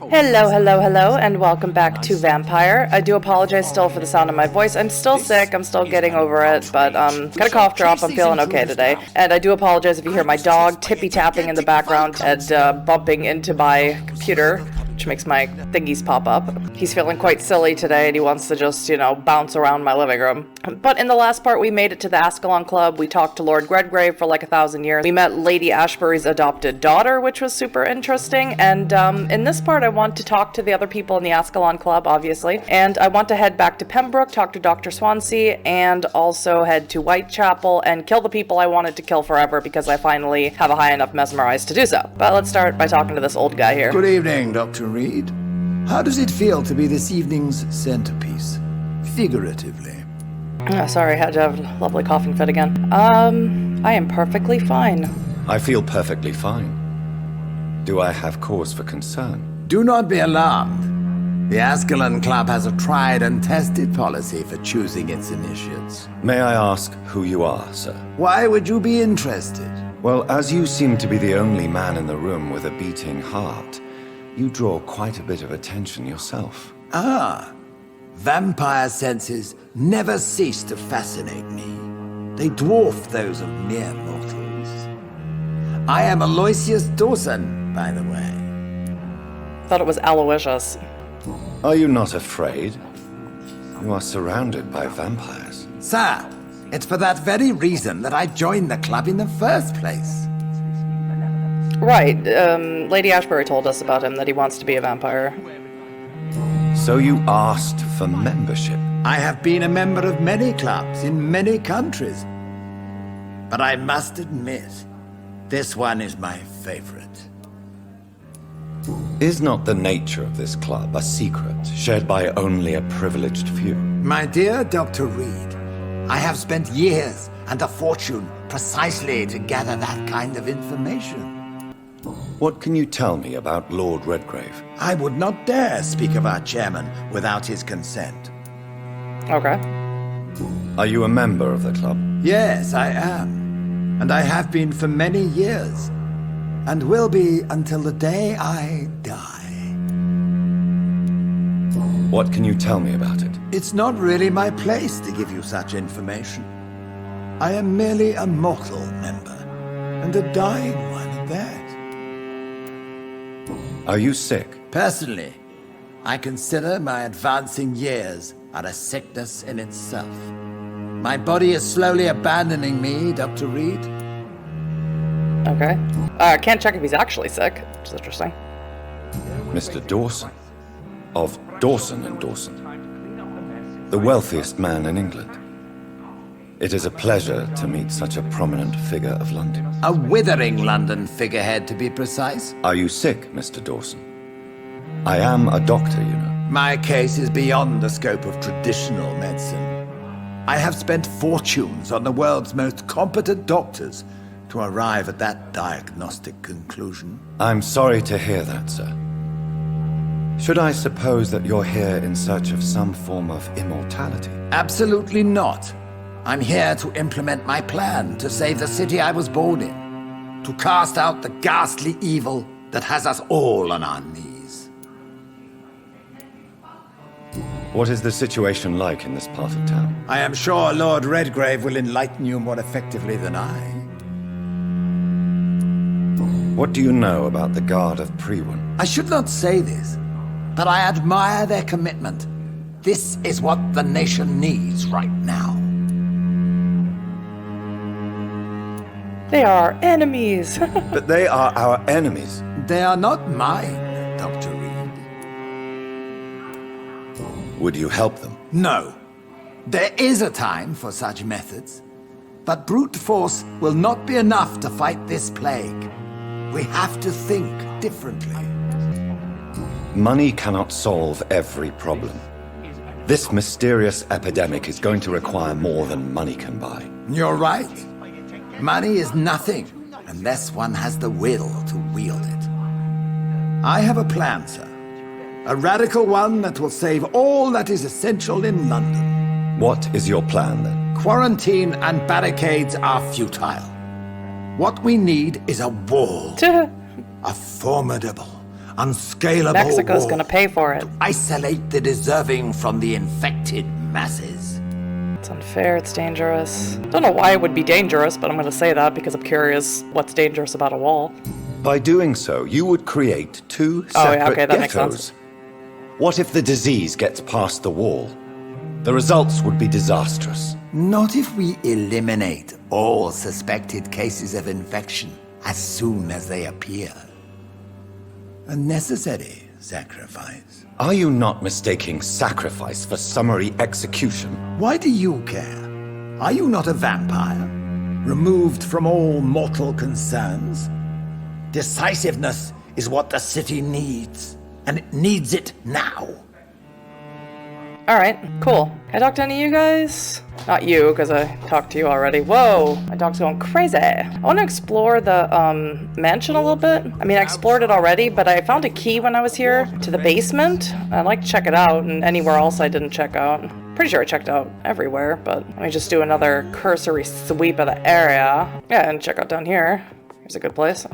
Hello, hello, hello, and welcome back to Vampyr. I do apologize still for the sound of my voice. I'm still sick, I'm still getting over it, but got a cough drop, I'm feeling okay today. And I do apologize if you hear my dog tippy-tapping in the background and bumping into my computer, which makes my thingies pop up. He's feeling quite silly today and he wants to just, you know, bounce around my living room. But in the last part, we made it to the Escalon Club. We talked to Lord Redgrave for like 1,000 years. We met Lady Ashbury's adopted daughter, which was super interesting. And in this part, I want to talk to the other people in the Escalon Club, obviously. And I want to head back to Pembroke, talk to Dr. Swansea, and also head to Whitechapel and kill the people I wanted to kill forever because I finally have a high enough mesmerized to do so. But let's start by talking to this old guy here. Good evening, Dr. Reid. How does it feel to be this evening's centerpiece? Figuratively. Oh, sorry, I had to have a lovely coughing fit again. I am perfectly fine. I feel perfectly fine. Do I have cause for concern? Do not be alarmed. The Escalon Club has a tried and tested policy for choosing its initiates. May I ask who you are, sir? Why would you be interested? Well, as you seem to be the only man in the room with a beating heart, you draw quite a bit of attention yourself. Ah, vampire senses never cease to fascinate me. They dwarf those of mere mortals. I am Aloysius Dawson, by the way. Thought it was Aloysius. Are you not afraid? You are surrounded by vampires. Sir, it's for that very reason that I joined the club in the first place. Right, Lady Ashbury told us about him, that he wants to be a vampire. So you asked for membership? I have been a member of many clubs in many countries. But I must admit, this one is my favorite. Is not the nature of this club a secret shared by only a privileged few? My dear Dr. Reid, I have spent years and a fortune precisely to gather that kind of information. What can you tell me about Lord Redgrave? I would not dare speak of our chairman without his consent. Okay. Are you a member of the club? Yes, I am. And I have been for many years. And will be until the day I die. What can you tell me about it? It's not really my place to give you such information. I am merely a mortal member, and a dying one at that. Are you sick? Personally, I consider my advancing years are a sickness in itself. My body is slowly abandoning me, Dr. Reid. Okay. I can't check if he's actually sick, which is interesting. Mr. Dawson. Of Dawson and Dawson. The wealthiest man in England. It is a pleasure to meet such a prominent figure of London. A withering London figurehead, to be precise. Are you sick, Mr. Dawson? I am a doctor, you know. My case is beyond the scope of traditional medicine. I have spent fortunes on the world's most competent doctors to arrive at that diagnostic conclusion. I'm sorry to hear that, sir. Should I suppose that you're here in search of some form of immortality? Absolutely not. I'm here to implement my plan to save the city I was born in, to cast out the ghastly evil that has us all on our knees. What is the situation like in this part of town? I am sure Lord Redgrave will enlighten you more effectively than I. What do you know about the Guard of Prewin? I should not say this, but I admire their commitment. This is what the nation needs right now. They are enemies! But they are our enemies. They are not mine, Dr. Reid. Would you help them? No. There is a time for such methods. But brute force will not be enough to fight this plague. We have to think differently. Money cannot solve every problem. This mysterious epidemic is going to require more than money can buy. You're right. Money is nothing unless one has the will to wield it. I have a plan, sir. A radical one that will save all that is essential in London. What is your plan, then? Quarantine and barricades are futile. What we need is a wall. A formidable, unscalable Mexico's wall gonna pay for it. to isolate the deserving from the infected masses. It's unfair, it's dangerous. Don't know why it would be dangerous, but I'm gonna say that because I'm curious what's dangerous about a wall. By doing so, you would create two separate okay, that makes ghettos. sense. What if the disease gets past the wall? The results would be disastrous. Not if we eliminate all suspected cases of infection as soon as they appear. A necessary sacrifice. Are you not mistaking sacrifice for summary execution? Why do you care? Are you not a vampire? Removed from all mortal concerns? Decisiveness is what the city needs, and it needs it now. Alright, cool. Can I talk to any of you guys? Not you, because I talked to you already. Whoa, my dog's going crazy. I want to explore the mansion a little bit. I mean, I explored it already, but I found a key when I was here to the basement. I'd like to check it out, and anywhere else I didn't check out. Pretty sure I checked out everywhere, but let me just do another cursory sweep of the area. Yeah, and check out down here. Here's a good place.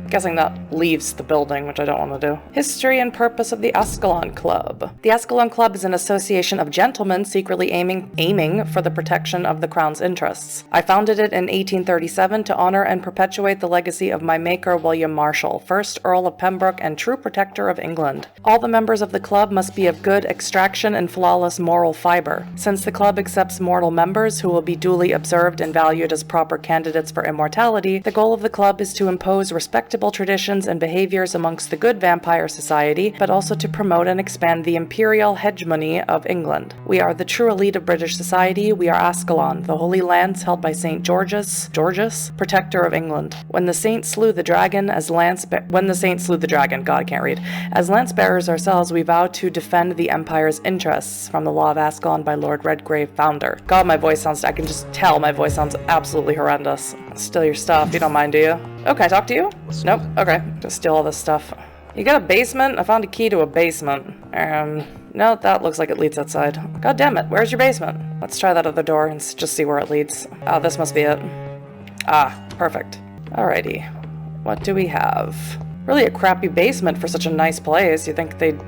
Guessing that leaves the building, which I don't want to do. History and purpose of the Escalon Club. The Escalon Club is an association of gentlemen secretly aiming for the protection of the Crown's interests. I founded it in 1837 to honor and perpetuate the legacy of my maker, William Marshall, 1st Earl of Pembroke and true protector of England. All the members of the club must be of good extraction and flawless moral fiber. Since the club accepts mortal members who will be duly observed and valued as proper candidates for immortality, the goal of the club is to impose respectable traditions and behaviors amongst the good vampire society, but also to promote and expand the imperial hegemony of England. We are the true elite of British society. We are Escalon, the holy lands held by St. Georges, protector of England. When the saint slew the dragon, God, I can't read. As lance bearers ourselves, we vow to defend the empire's interests from the law of Escalon by Lord Redgrave, founder. God, my voice sounds, I can just tell my voice sounds absolutely horrendous. Steal your stuff, you don't mind, do you? Oh, can I talk to you? Nope, okay. Just steal all this stuff. You got a basement? I found a key to a basement. No, that looks like it leads outside. God damn it, where's your basement? Let's try that other door and just see where it leads. Oh, this must be it. Ah, perfect. Alrighty. What do we have? Really a crappy basement for such a nice place. You think they'd,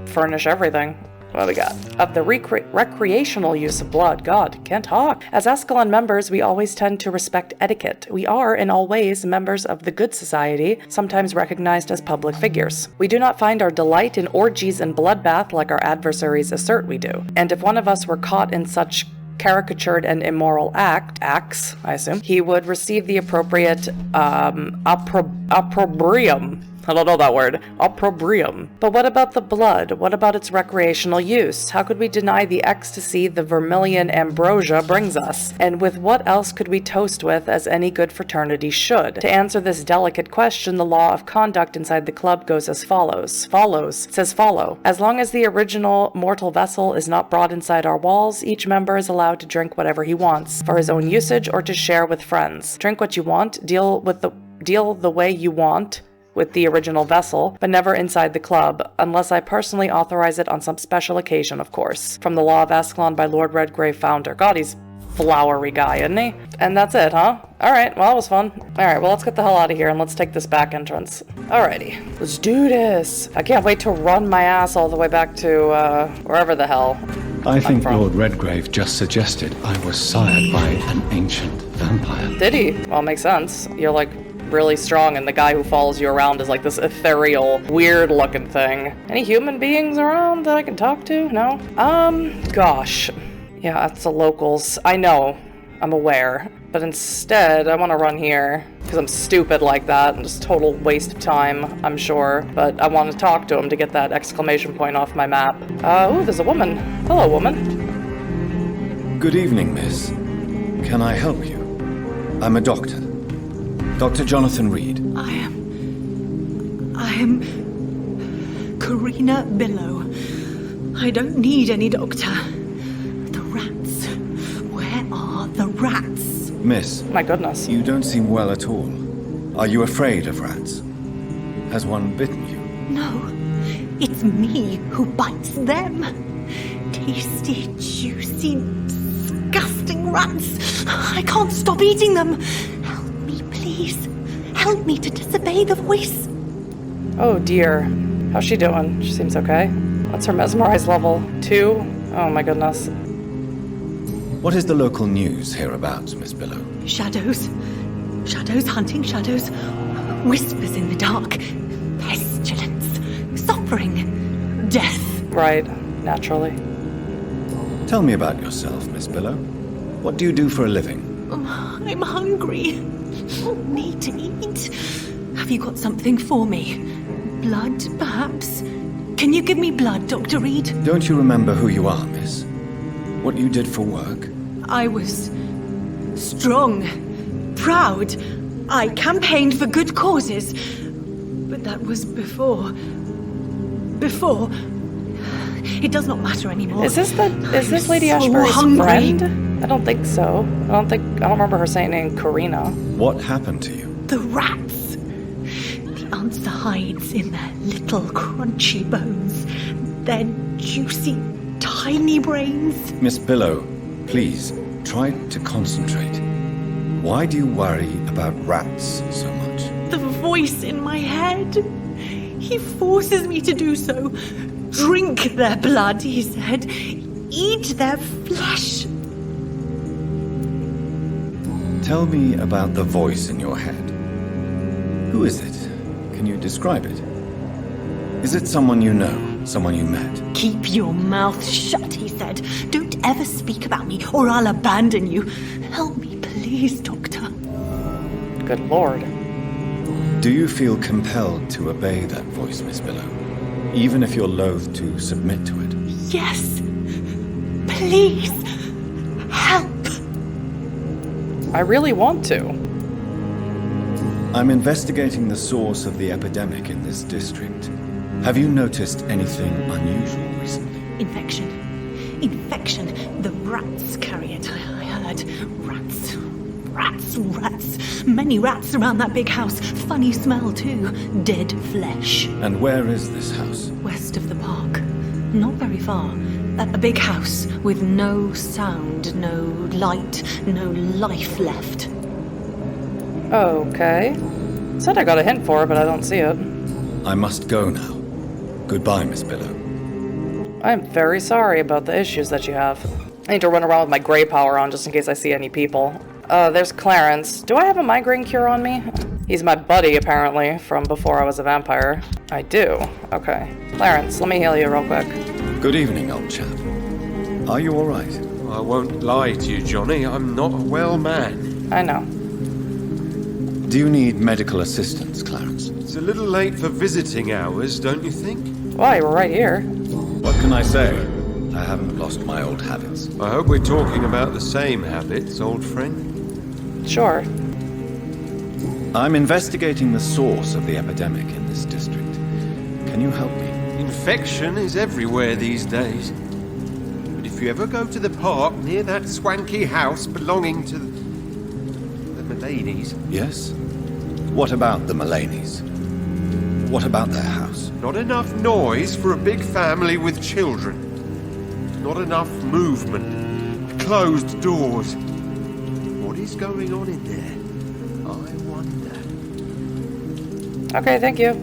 furnish everything. What do we got? Of the recreational use of blood. God, can't talk. As Escalon members, we always tend to respect etiquette. We are, in all ways, members of the good society, sometimes recognized as public figures. We do not find our delight in orgies and bloodbath like our adversaries assert we do. And if one of us were caught in such caricatured and immoral acts, I assume, he would receive the appropriate, opprobrium. I don't know that word. Opprobrium. But what about the blood? What about its recreational use? How could we deny the ecstasy the vermilion ambrosia brings us? And with what else could we toast with, as any good fraternity should? To answer this delicate question, the law of conduct inside the club goes as follows. Says follow. As long as the original mortal vessel is not brought inside our walls, each member is allowed to drink whatever he wants, for his own usage or to share with friends. Drink what you want, deal the way you want with the original vessel, but never inside the club, unless I personally authorize it on some special occasion, of course. From the Law of Escalon by Lord Redgrave, founder. God, he's flowery guy, isn't he? And that's it, huh? Alright, well, that was fun. Alright, well, let's get the hell out of here and let's take this back entrance. Alrighty, let's do this. I can't wait to run my ass all the way back to, wherever the hell I think from. Lord Redgrave just suggested I was sired by an ancient vampire. Did he? Well, makes sense. You're, like, really strong, and the guy who follows you around is like this ethereal, weird looking thing. Any human beings around that I can talk to? No? Gosh. Yeah, that's the locals. I know. I'm aware. But instead, I want to run here, because I'm stupid like that, and just total waste of time, I'm sure. But I want to talk to him to get that exclamation point off my map. Ooh, there's a woman. Hello, woman. Good evening, miss. Can I help you? I'm a doctor. Dr. Jonathan Reid. I am Karina Billow. I don't need any doctor. The rats. Where are the rats? Miss. My goodness. You don't seem well at all. Are you afraid of rats? Has one bitten you? No, it's me who bites them. Tasty, juicy, disgusting rats. I can't stop eating them. Please, help me to disobey the voice. Oh dear. How's she doing? She seems okay. What's her mesmerize level? 2? Oh my goodness. What is the local news hereabouts, Miss Billow? Shadows. Shadows hunting shadows. Whispers in the dark. Pestilence. Suffering. Death. Right. Naturally. Tell me about yourself, Miss Billow. What do you do for a living? I'm hungry. Need to eat. Have you got something for me? Blood, perhaps? Can you give me blood, Dr. Reid? Don't you remember who you are, miss? What you did for work? I was strong, proud. I campaigned for good causes. But that was before. It does not matter anymore. Is this Lady so Ashbury's hungry. friend? I don't think so. I don't remember her saying name Karina. What happened to you? The rats. The answer hides in their little crunchy bones. Their juicy, tiny brains. Miss Billow, please, try to concentrate. Why do you worry about rats so much? The voice in my head. He forces me to do so. Drink their blood, he said. Eat their flesh. Tell me about the voice in your head. Who is it? Can you describe it? Is it someone you know? Someone you met? Keep your mouth shut, he said. Don't ever speak about me, or I'll abandon you. Help me, please, Doctor. Good lord. Do you feel compelled to obey that voice, Miss Billow? Even if you're loath to submit to it? Yes. Please. Help. I really want to. I'm investigating the source of the epidemic in this district. Have you noticed anything unusual recently? Infection. The rats carry it, I heard. Rats. Many rats around that big house. Funny smell, too. Dead flesh. And where is this house? West of the park. Not very far. A big house with no sound, no light, no life left. Okay. Said I got a hint for it, but I don't see it. I must go now. Goodbye, Miss Billow. I'm very sorry about the issues that you have. I need to run around with my gray power on just in case I see any people. There's Clarence. Do I have a migraine cure on me? He's my buddy, apparently, from before I was a vampire. I do. Okay. Clarence, let me heal you real quick. Good evening, old chap. Are you all right? I won't lie to you, Johnny. I'm not a well man. I know. Do you need medical assistance, Clarence? It's a little late for visiting hours, don't you think? Well, you were right here. What can I say? I haven't lost my old habits. I hope we're talking about the same habits, old friend. Sure. I'm investigating the source of the epidemic in this district. Can you help me? Infection is everywhere these days. But if you ever go to the park near that swanky house belonging to the Mullaneys... Yes? What about the Mullaneys? What about their house? Not enough noise for a big family with children. Not enough movement. Closed doors. What is going on in there? I wonder. Okay, thank you.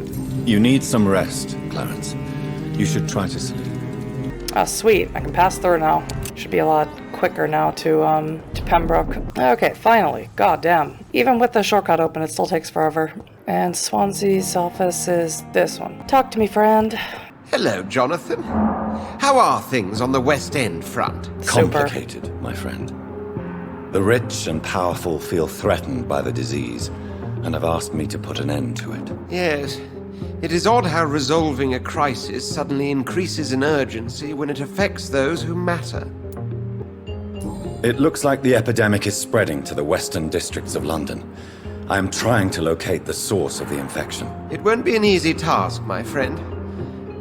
You need some rest, Clarence. You should try to sleep. Oh, sweet. I can pass through now. Should be a lot quicker now to Pembroke. Okay, finally. God damn. Even with the shortcut open, it still takes forever. And Swansea's office is this one. Talk to me, friend. Hello, Jonathan. How are things on the West End front? Complicated, my friend. The rich and powerful feel threatened by the disease, and have asked me to put an end to it. Yes. It is odd how resolving a crisis suddenly increases in urgency when it affects those who matter. It looks like the epidemic is spreading to the western districts of London. I am trying to locate the source of the infection. It won't be an easy task, my friend.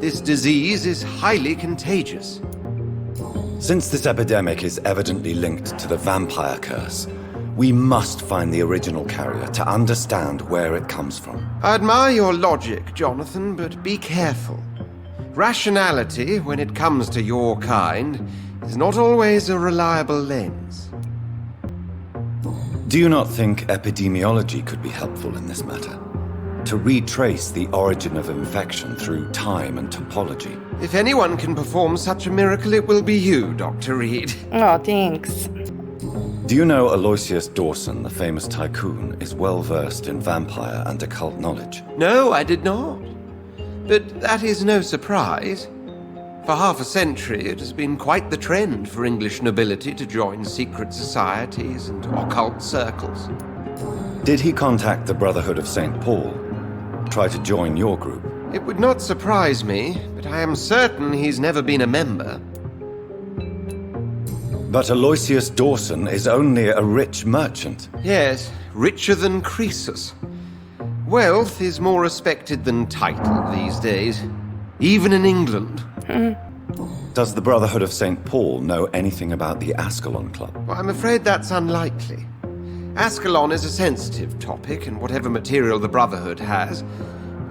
This disease is highly contagious. Since this epidemic is evidently linked to the vampire curse, we must find the original carrier to understand where it comes from. I admire your logic, Jonathan, but be careful. Rationality, when it comes to your kind, is not always a reliable lens. Do you not think epidemiology could be helpful in this matter? to retrace the origin of infection through time and topology. If anyone can perform such a miracle, it will be you, Dr. Reid. Oh, thanks. Do you know Aloysius Dawson, the famous tycoon, is well versed in vampire and occult knowledge? No, I did not. But that is no surprise. For half a century, it has been quite the trend for English nobility to join secret societies and occult circles. Did he contact the Brotherhood of St. Paul? Try to join your group? It would not surprise me, but I am certain he's never been a member. But Aloysius Dawson is only a rich merchant. Yes, richer than Croesus. Wealth is more respected than title these days, even in England. Does the Brotherhood of St. Paul know anything about the Escalon Club? Well, I'm afraid that's unlikely. Ascalon is a sensitive topic, and whatever material the Brotherhood has,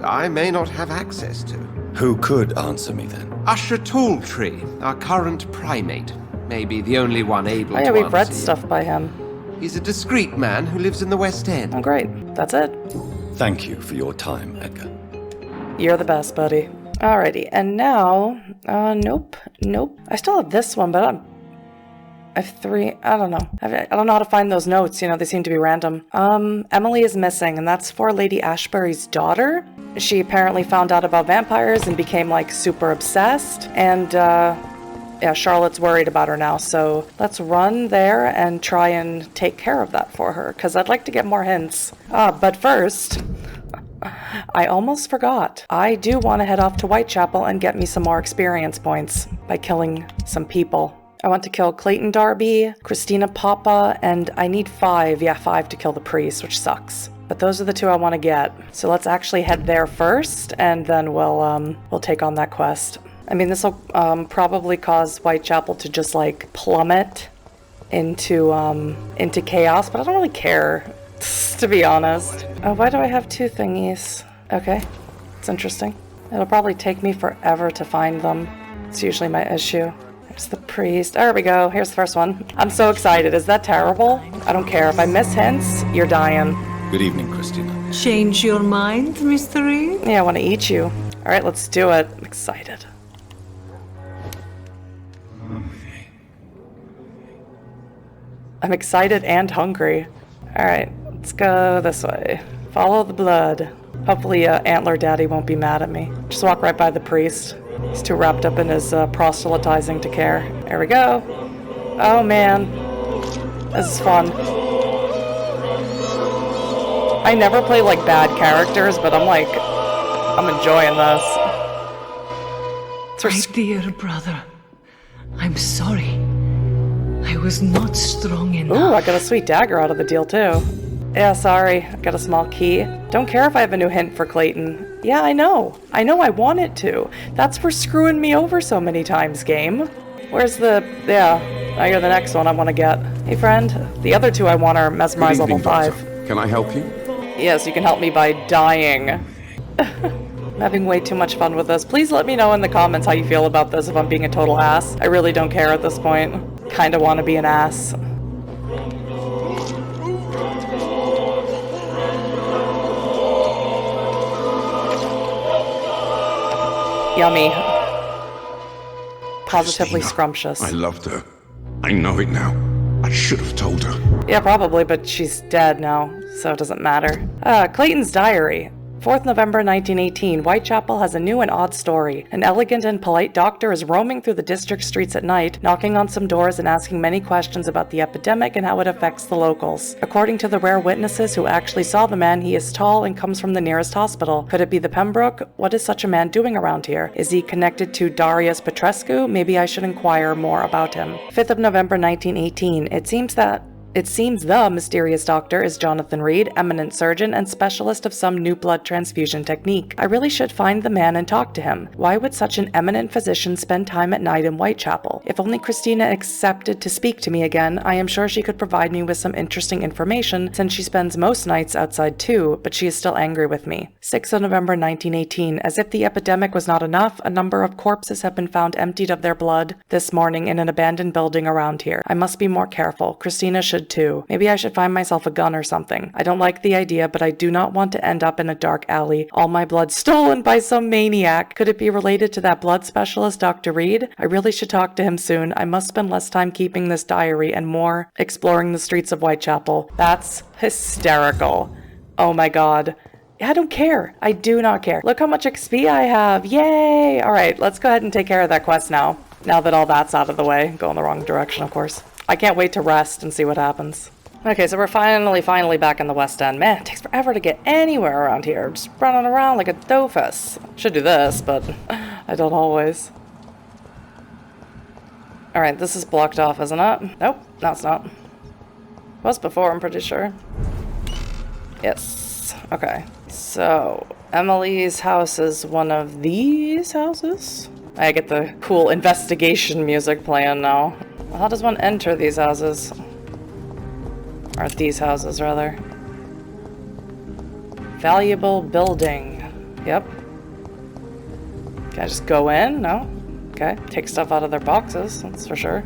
I may not have access to. Who could answer me then? Usher Talltree, our current primate. Maybe the only one able Oh yeah, to we've read answer you. stuff by him. He's a discreet man who lives in the West End. Oh, great. That's it. Thank you for your time, Edgar. You're the best, buddy. Alrighty, and now... nope. I still have this one, but I have 3... I don't know. I don't know how to find those notes, you know, they seem to be random. Emily is missing, and that's for Lady Ashbury's daughter. She apparently found out about vampires and became, like, super obsessed, and, yeah, Charlotte's worried about her now, so let's run there and try and take care of that for her, because I'd like to get more hints. But first... I almost forgot. I do want to head off to Whitechapel and get me some more experience points by killing some people. I want to kill Clayton Darby, Christina Papa, and I need 5. Yeah, 5 to kill the priest, which sucks. But those are the 2 I want to get. So let's actually head there first, and then we'll take on that quest. I mean, this will probably cause Whitechapel to just like plummet into chaos, but I don't really care, to be honest. Oh, why do I have 2 thingies? Okay, it's interesting. It'll probably take me forever to find them. It's usually my issue. There's the priest. There we go. Here's the first one. I'm so excited. Is that terrible? I don't care. If I miss hints, you're dying. Good evening, Christina. Change your mind, Mr. Reid? Yeah, I want to eat you. All right, let's do it. I'm excited. I'm excited and hungry. All right, let's go this way. Follow the blood. Hopefully Antler Daddy won't be mad at me. Just walk right by the priest. He's too wrapped up in his proselytizing to care. There we go. Oh man, this is fun. I never play like bad characters, but I'm enjoying this. My dear brother, I'm sorry. I was not strong enough. Ooh, I got a sweet dagger out of the deal too. Yeah, sorry, I got a small key. Don't care if I have a new hint for Clayton. Yeah, I know I want it to. That's for screwing me over so many times, game. Where's the... yeah, now you're the next one I want to get. Hey friend, the other 2 I want are Mesmerize level 5. Doctor. Can I help you? Yes, you can help me by dying. I'm having way too much fun with this. Please let me know in the comments how you feel about this if I'm being a total ass. I really don't care at this point. Kinda want to be an ass. Yummy. Positively Christina, scrumptious. I loved her. I know it now. I should have told her. Yeah, probably, but she's dead now, so it doesn't matter. Clayton's diary. 4th November 1918, Whitechapel has a new and odd story. An elegant and polite doctor is roaming through the district streets at night, knocking on some doors and asking many questions about the epidemic and how it affects the locals. According to the rare witnesses who actually saw the man, he is tall and comes from the nearest hospital. Could it be the Pembroke? What is such a man doing around here? Is he connected to Darius Petrescu? Maybe I should inquire more about him. 5th of November 1918, It seems the mysterious doctor is Jonathan Reid, eminent surgeon and specialist of some new blood transfusion technique. I really should find the man and talk to him. Why would such an eminent physician spend time at night in Whitechapel? If only Christina accepted to speak to me again, I am sure she could provide me with some interesting information since she spends most nights outside too, but she is still angry with me. 6th of November 1918. As if the epidemic was not enough, a number of corpses have been found emptied of their blood this morning in an abandoned building around here. I must be more careful. Christina should should too. Maybe I should find myself a gun or something. I don't like the idea, but I do not want to end up in a dark alley, all my blood stolen by some maniac. Could it be related to that blood specialist, Dr. Reid? I really should talk to him soon. I must spend less time keeping this diary and more exploring the streets of Whitechapel. That's hysterical. Oh my god. I don't care. I do not care. Look how much XP I have. Yay! Alright, let's go ahead and take care of that quest now. Now that all that's out of the way. Go in the wrong direction, of course. I can't wait to rest and see what happens. Okay, so we're finally back in the West End. Man, it takes forever to get anywhere around here. Just running around like a doofus. Should do this, but I don't always. Alright, this is blocked off, isn't it? Nope, no it's not. It was before, I'm pretty sure. Yes. Okay. So, Emily's house is one of these houses? I get the cool investigation music playing now. How does one enter these houses? Or these houses, rather. Valuable building. Yep. Can I just go in? No? Okay. Take stuff out of their boxes, that's for sure.